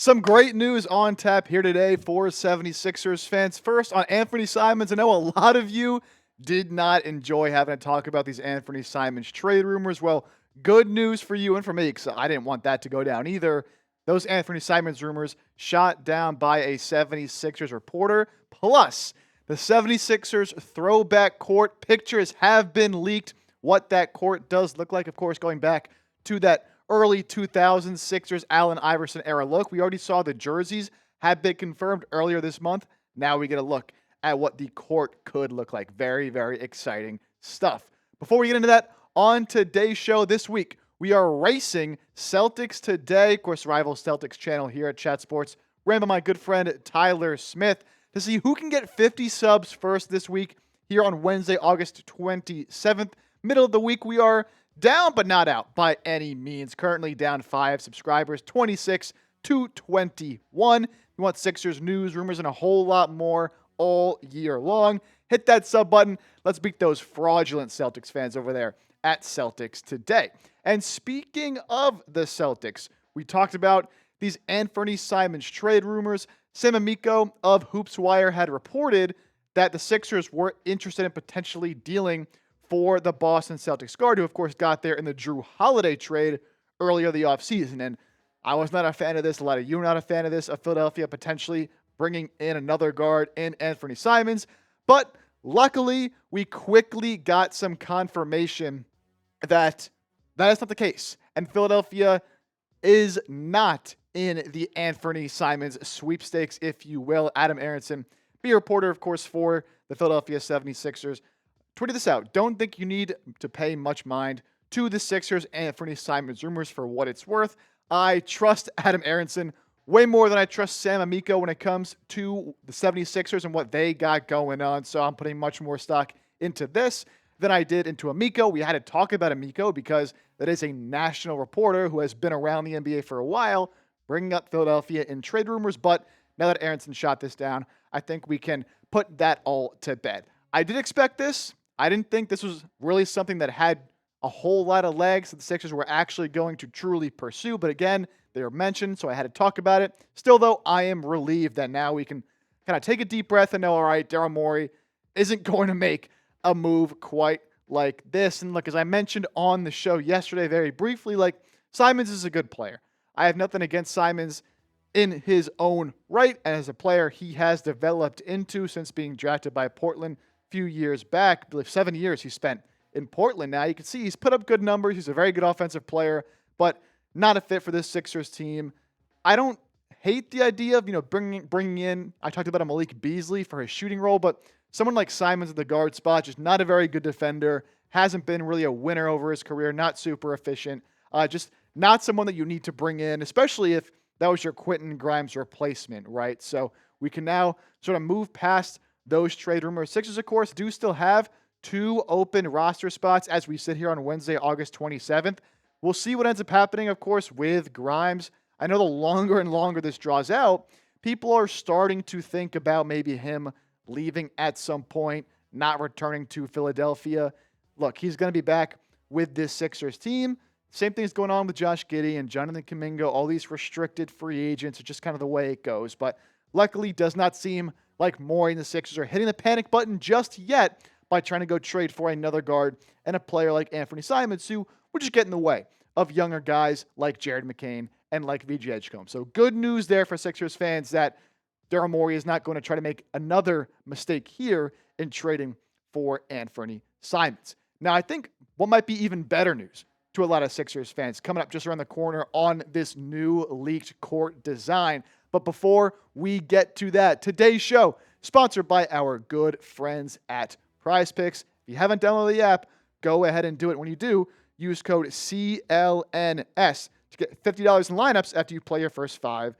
Some great news on tap here today for 76ers fans. First, on Anfernee Simons. I know a lot of you did not enjoy having to talk about these Anfernee Simons trade rumors. Well, good news for you and for me, because I didn't want that to go down either. Those Anfernee Simons rumors shot down by a 76ers reporter. Plus, the 76ers throwback court pictures have been leaked. What that court does look like, of course, going back to that early 2000s Sixers Allen Iverson era look. We already saw the jerseys had been confirmed earlier this month. Now we get a look at what the court could look like. Very, very exciting stuff. Before we get into that, on today's show this week, we are racing Celtics Today, of course, rival Celtics channel here at Chat Sports, ran by my good friend Tyler Smith, to see who can get 50 subs first this week here on Wednesday, August 27th. Middle of the week, we are down but not out by any means. Currently down 5 subscribers, 26 to 21. You want Sixers news, rumors, and a whole lot more all year long. Hit that sub button. Let's beat those fraudulent Celtics fans over there at Celtics Today. And speaking of the Celtics, we talked about these Anfernee Simons trade rumors. Sam Amico of HoopsWire had reported that the Sixers were interested in potentially dealing for the Boston Celtics guard, who of course got there in the Drew Holiday trade earlier the offseason. And I was not a fan of this. A lot of you are not a fan of this, of Philadelphia potentially bringing in another guard in Anfernee Simons. But luckily, we quickly got some confirmation that that is not the case. And Philadelphia is not in the Anfernee Simons sweepstakes, if you will. Adam Aaronson, be a reporter, of course, for the Philadelphia 76ers, tweeted this out. Don't think you need to pay much mind to the Sixers and Anfernee Simons rumors for what it's worth. I trust Adam Aaronson way more than I trust Sam Amico when it comes to the 76ers and what they got going on. So I'm putting much more stock into this than I did into Amico. We had to talk about Amico because that is a national reporter who has been around the NBA for a while, bringing up Philadelphia in trade rumors. But now that Aaronson shot this down, I think we can put that all to bed. I did expect this. I didn't think this was really something that had a whole lot of legs that the Sixers were actually going to truly pursue. But again, they were mentioned, so I had to talk about it. Still, though, I am relieved that now we can kind of take a deep breath and know, all right, Daryl Morey isn't going to make a move quite like this. And look, as I mentioned on the show yesterday very briefly, like, Simons is a good player. I have nothing against Simons in his own right, and as a player he has developed into since being drafted by Portland few years back. I believe 7 years he spent in Portland. Now you can see he's put up good numbers. He's a very good offensive player, but not a fit for this Sixers team. I don't hate the idea of, bringing in, I talked about a Malik Beasley for his shooting role, but someone like Simons at the guard spot, just not a very good defender, hasn't been really a winner over his career, not super efficient, just not someone that you need to bring in, especially if that was your Quentin Grimes replacement, right? So we can now sort of move past those trade rumors. Sixers, of course, do still have 2 open roster spots as we sit here on Wednesday, August 27th. We'll see what ends up happening, of course, with Grimes. I know the longer and longer this draws out, people are starting to think about maybe him leaving at some point, not returning to Philadelphia. Look, he's going to be back with this Sixers team. Same thing is going on with Josh Giddey and Jonathan Kuminga. All these restricted free agents are just kind of the way it goes. But luckily, does not seem like Morey and the Sixers are hitting the panic button just yet by trying to go trade for another guard and a player like Anfernee Simons, who would just get in the way of younger guys like Jared McCain and like VJ Edgecombe. So good news there for Sixers fans that Daryl Morey is not going to try to make another mistake here in trading for Anfernee Simons. Now, I think what might be even better news to a lot of Sixers fans coming up just around the corner on this new leaked court design. But before we get to that, today's show sponsored by our good friends at PrizePicks. If you haven't downloaded the app, go ahead and do it. When you do, use code CLNS to get $50 in lineups after you play your first $5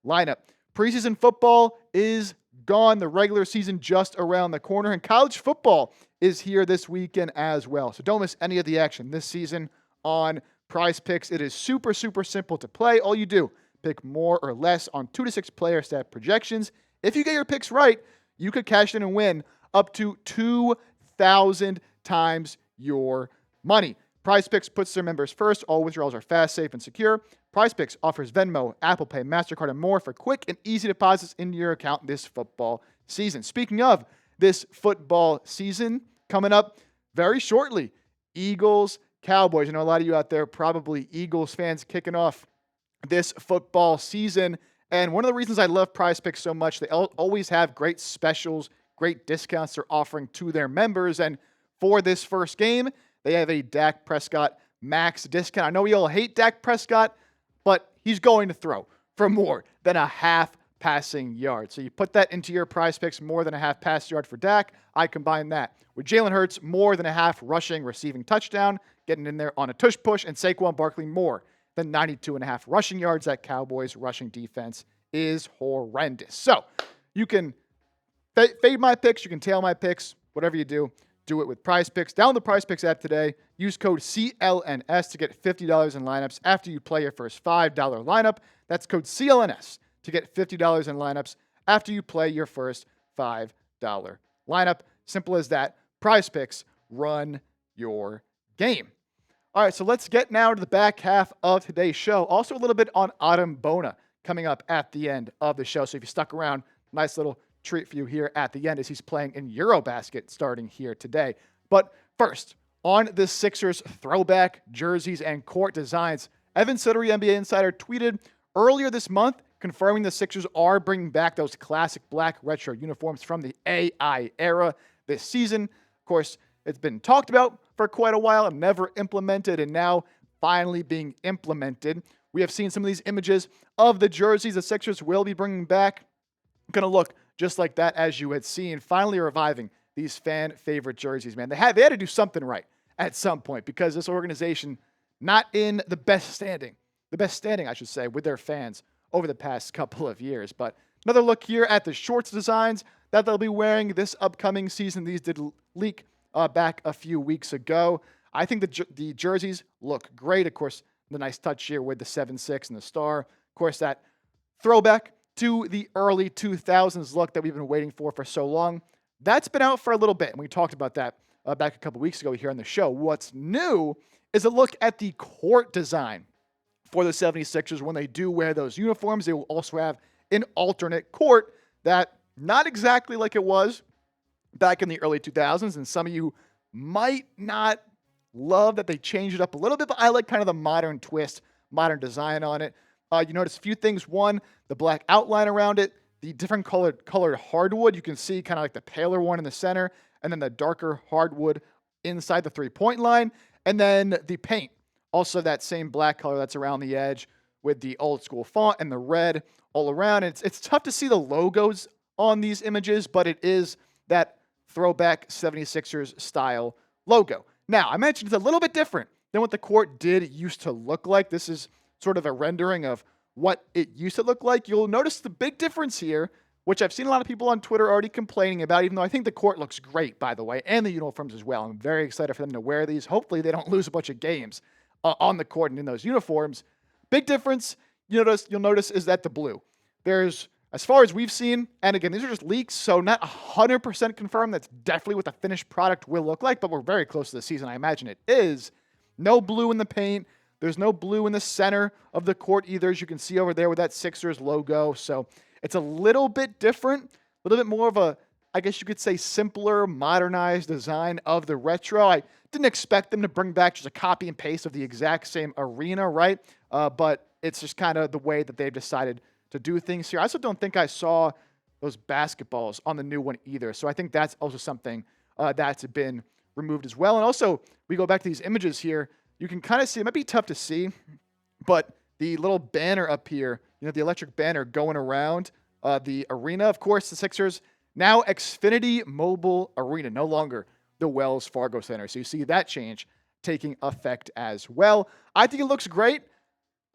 lineup. Preseason football is gone. The regular season just around the corner, and college football is here this weekend as well. So don't miss any of the action this season on PrizePicks. It is super, super simple to play. All you do, pick more or less on 2 to 6 player stat projections. If you get your picks right, you could cash in and win up to 2,000 times your money. PrizePicks puts their members first. All withdrawals are fast, safe, and secure. PrizePicks offers Venmo, Apple Pay, MasterCard, and more for quick and easy deposits into your account this football season. Speaking of this football season coming up very shortly, Eagles, Cowboys. I know a lot of you out there probably Eagles fans kicking off this football season. And one of the reasons I love PrizePicks so much, they always have great specials, great discounts they're offering to their members. And for this first game, they have a Dak Prescott max discount. I know we all hate Dak Prescott, but he's going to throw for more than a half passing yard. So you put that into your PrizePicks, more than a half pass yard for Dak. I combine that with Jalen Hurts, more than a half rushing, receiving touchdown, getting in there on a tush push, and Saquon Barkley, more than 92.5 rushing yards. That Cowboys rushing defense is horrendous. So you can fade my picks, you can tail my picks, whatever you do it with PrizePicks. Download the PrizePicks app today. Use code CLNS to get $50 in lineups after you play your first $5 lineup. That's code CLNS to get $50 in lineups after you play your first $5 lineup. Simple as that. PrizePicks, run your game. All right, so let's get now to the back half of today's show. Also a little bit on Adam Bona coming up at the end of the show. So if you stuck around, nice little treat for you here at the end as he's playing in EuroBasket starting here today. But first, on the Sixers throwback jerseys and court designs, Evan Sidery, NBA Insider, tweeted earlier this month confirming the Sixers are bringing back those classic black retro uniforms from the AI era this season. Of course, it's been talked about for quite a while and never implemented, and now finally being implemented. We have seen some of these images of the jerseys the Sixers will be bringing back. Going to look just like that, as you had seen, finally reviving these fan favorite jerseys, man. They had to do something right at some point, because this organization not in the best standing, I should say, with their fans over the past couple of years. But another look here at the shorts designs that they'll be wearing this upcoming season. These did leak back a few weeks ago. I think the jerseys look great. Of course, the nice touch here with the 7-6 and the star. Of course, that throwback to the early 2000s look that we've been waiting for so long. That's been out for a little bit, and we talked about that back a couple weeks ago here on the show. What's new is a look at the court design for the 76ers. When they do wear those uniforms, they will also have an alternate court that, not exactly like it was back in the early 2000s, and some of you might not love that they changed it up a little bit, but I like kind of the modern twist, modern design on it. You notice a few things. One, the black outline around it, the different colored hardwood. You can see kind of like the paler one in the center, and then the darker hardwood inside the three-point line. And then the paint, also that same black color that's around the edge with the old school font and the red all around. It's tough to see the logos on these images, but it is that throwback 76ers style logo. Now, I mentioned it's a little bit different than what the court used to look like. This is sort of a rendering of what it used to look like. You'll notice the big difference here, which I've seen a lot of people on Twitter already complaining about, even though I think the court looks great, by the way, and the uniforms as well. I'm very excited for them to wear these. Hopefully they don't lose a bunch of games on the court and in those uniforms. Big difference you'll notice is that the blue. There's, as far as we've seen, and again, these are just leaks, so not 100% confirmed. That's definitely what the finished product will look like, but we're very close to the season. I imagine it is. No blue in the paint. There's no blue in the center of the court either, as you can see over there with that Sixers logo. So it's a little bit different, a little bit more of a, I guess you could say, simpler, modernized design of the retro. I didn't expect them to bring back just a copy and paste of the exact same arena, right? But it's just kind of the way that they've decided to do things here. I also don't think I saw those basketballs on the new one either. So I think that's also something that's been removed as well. And also, we go back to these images here. You can kind of see, it might be tough to see, but the little banner up here, the electric banner going around the arena. Of course, the Sixers, now Xfinity Mobile Arena, no longer the Wells Fargo Center. So you see that change taking effect as well. I think it looks great.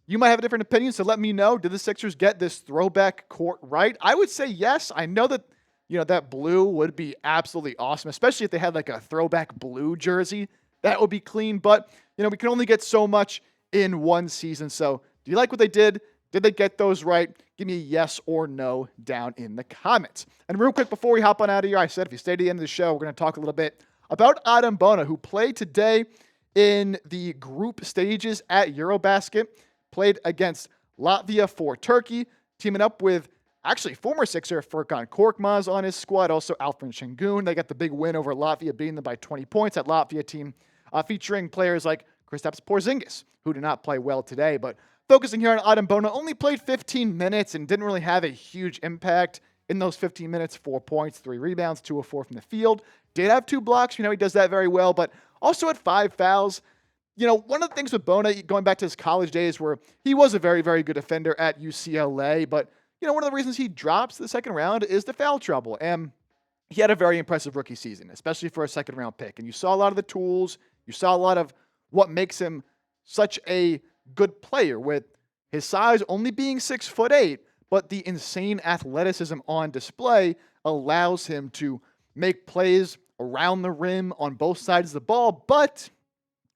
You might have a different opinion, so let me know. Did the Sixers get this throwback court right? I would say yes. I know that, that blue would be absolutely awesome, especially if they had like a throwback blue jersey. That would be clean, but, we can only get so much in one season. So do you like what they did? Did they get those right? Give me a yes or no down in the comments. And real quick, before we hop on out of here, I said if you stay to the end of the show, we're going to talk a little bit about Adam Bona, who played today in the group stages at EuroBasket. Played against Latvia for Turkey, teaming up with actually former Sixer Furkan Korkmaz on his squad, also Alfred Şengün. They got the big win over Latvia, beating them by 20 points. That Latvia team featuring players like Kristaps Porzingis, who did not play well today. But focusing here on Adem Bona, only played 15 minutes and didn't really have a huge impact in those 15 minutes. 4 points, 3 rebounds, 2 of 4 from the field. Did have 2 blocks. He does that very well, but also had 5 fouls. One of the things with Bona, going back to his college days, where he was a very, very good defender at UCLA, but one of the reasons he drops the second round is the foul trouble. And he had a very impressive rookie season, especially for a second-round pick. And you saw a lot of the tools. You saw a lot of what makes him such a good player, with his size only being 6'8", but the insane athleticism on display allows him to make plays around the rim on both sides of the ball. But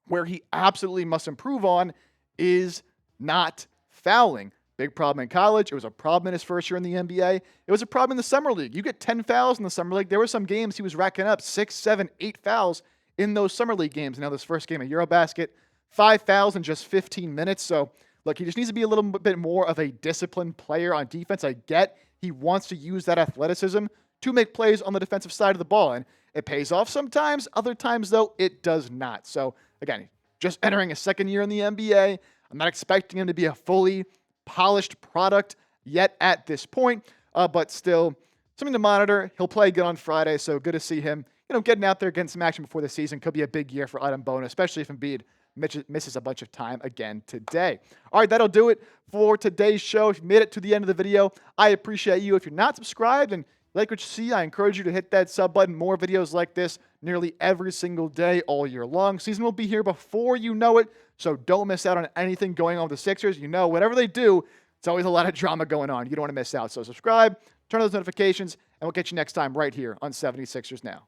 where he absolutely must improve on is not fouling. Big problem in college. It was a problem in his first year in the NBA. It was a problem in the summer league. You get 10 fouls in the summer league. There were some games he was racking up 6, 7, 8 fouls in those summer league games. Now this first game at EuroBasket, 5 fouls in just 15 minutes. So look, he just needs to be a little bit more of a disciplined player on defense. I get he wants to use that athleticism to make plays on the defensive side of the ball, and it pays off sometimes. Other times, though, it does not. So again, just entering his second year in the NBA. I'm not expecting him to be a fully polished product yet at this point, but still something to monitor. He'll play good on Friday, so good to see him, getting out there, getting some action before the season. Could be a big year for Adem Bona, especially if Embiid misses a bunch of time again today. All right, that'll do it for today's show. If you made it to the end of the video, I appreciate you. If you're not subscribed and like what you see, I encourage you to hit that sub button. More videos like this nearly every single day all year long. Season will be here before you know it, so don't miss out on anything going on with the Sixers. Whatever they do, it's always a lot of drama going on. You don't want to miss out. So subscribe, turn on those notifications, and we'll catch you next time right here on 76ers Now.